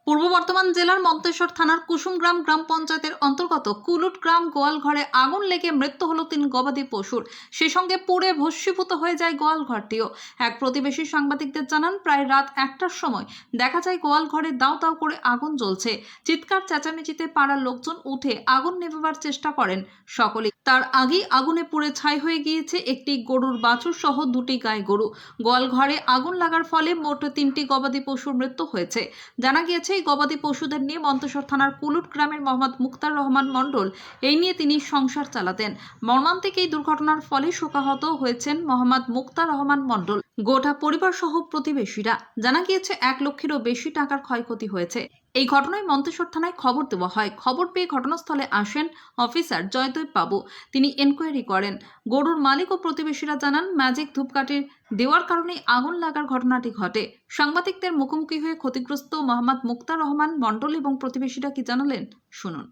পূর্ব বর্ধমান জেলার মন্তেশ্বর থানার কুসুমগ্রাম গ্রাম পঞ্চায়েতের অন্তর্গত কুলুট গ্রাম গোয়াল ঘরে আগুন লেগে মৃত্যু হলো 3 গবাদি পশুর। সেই সঙ্গে পুড়ে ভস্মীভূত হয়ে যায় গোয়াল ঘরটিও। এক প্রতিবেশী সাংবাদিকদের জানান, প্রায় রাত 1টার সময় দেখা যায় গোয়াল ঘরে দাউ দাউ করে আগুন জ্বলছে। চিৎকার চেঁচামেচিতে পাড়ার লোকজন উঠে আগুন নেভাবার চেষ্টা করেন সকলেই। তার আগেই আগুনে পুড়ে ছাই হয়ে গিয়েছে একটি গরুর বাছুর সহ 2টি গাই গরু। গোয়াল ঘরে আগুন লাগার ফলে মোট 3টি গবাদি পশুর মৃত্যু হয়েছে। জানা গিয়েছে এই গবাদি পশুদের নিয়ে মন্তেশ্বর থানার কুলুট গ্রামের মোহাম্মদ মুক্তার রহমান মণ্ডল এই নিয়ে তিনি সংসার চালাতেন। মর্মান্তিক এই দুর্ঘটনার ফলে শোকাহত হয়েছেন মোহাম্মদ মুক্তার রহমান মণ্ডল, গোটা পরিবার সহ প্রতিবেশীরা। জানা গিয়েছে 1 লক্ষেরও বেশি টাকার ক্ষয়ক্ষতি হয়েছে। এই ঘটনায় মন্তেশ্বর থানায় খবর দেওয়া হয়। খবর পেয়ে ঘটনাস্থলে আসেন অফিসার জয়দেব বাবু। তিনি এনকোয়ারি করেন। গরুর মালিক ও প্রতিবেশীরা জানান, ম্যাজিক ধূপকাঠির দেওয়ার কারণে আগুন লাগার ঘটনাটি ঘটে। সাংবাদিকদের মুখোমুখি হয়ে ক্ষতিগ্রস্ত মোহাম্মদ মুক্তার রহমান মণ্ডল এবং প্রতিবেশীরা কি জানালেন শুনুন।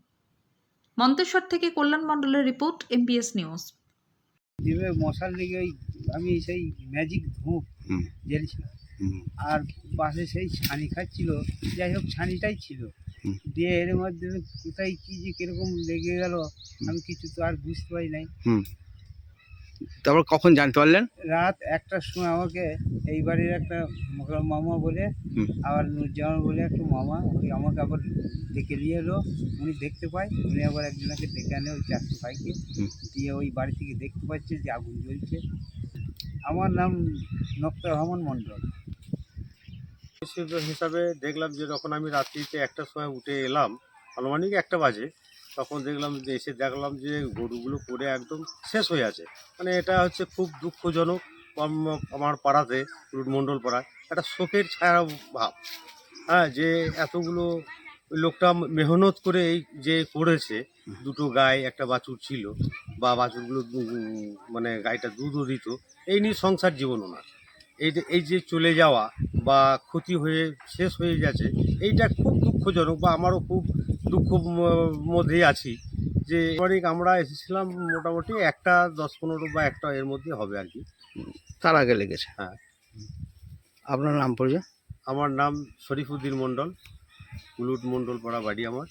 মন্তেশ্বর থেকে কল্যাণ মণ্ডলের রিপোর্ট, এমবিএস নিউজ। মশার লেগে আমি সেই ম্যাজিক ধূপ জ্বেলছিলাম, আর পাশে সেই ছানি খাচ্ছিল। যাই হোক, ছানিটাই ছিল। দিয়ে এর মধ্যে কোথায় কি যে কিরকম লেগে গেল আমি কিছু তো আর বুঝতে পারি নাই। তারপর কখন জানতে পারলেন? রাত 1টার সময় আমাকে এই বাড়ির একটা মামা বলে, আবার নুরজামান বলে একটা মামা, ওই আমাকে আবার ডেকে নিয়ে এলো। উনি দেখতে পায়, উনি আবার একজনকে ডেকে আনে, ওই 400 ভাইকে দিয়ে ওই বাড়ি থেকে দেখতে পাচ্ছে যে আগুন জ্বলছে। আমার নাম মুক্তার রহমান মণ্ডল। হিসাবে দেখলাম যে যখন আমি রাত্রিতে 1টার সময় উঠে এলাম, আনুমানিক 1টা বাজে, তখন দেখলাম যে এসে দেখলাম যে গরুগুলো পড়ে একদম শেষ হয়ে আছে। মানে এটা হচ্ছে খুব দুঃখজনক। আমার পাড়াতে, মণ্ডল পাড়ায় একটা শোকের ছায়া ভাব। হ্যাঁ, যে এতগুলো ওই লোকটা মেহনত করে এই যে করেছে। 2টো গাই, একটা বাছুর ছিল, বা বাছুরগুলো মানে গাইটা দুধও দিত। এই নিয়ে সংসার জীবন ওনার। এই যে চলে যাওয়া বা ক্ষতি হয়ে শেষ হয়ে গেছে, এইটা খুব দুঃখজনক। বা আমারও খুব দুঃখ মধ্যেই আছি। যে আমরা এসেছিলাম মোটামুটি 1টা 10-15 বা 1টা এর মধ্যে হবে আর কি। তার আগে লেগেছে? হ্যাঁ। আপনার নাম পরিচয়? আমার নাম শরীফুদ্দিন মণ্ডল, কুলুট মণ্ডল পাড়া বাড়ি আমার।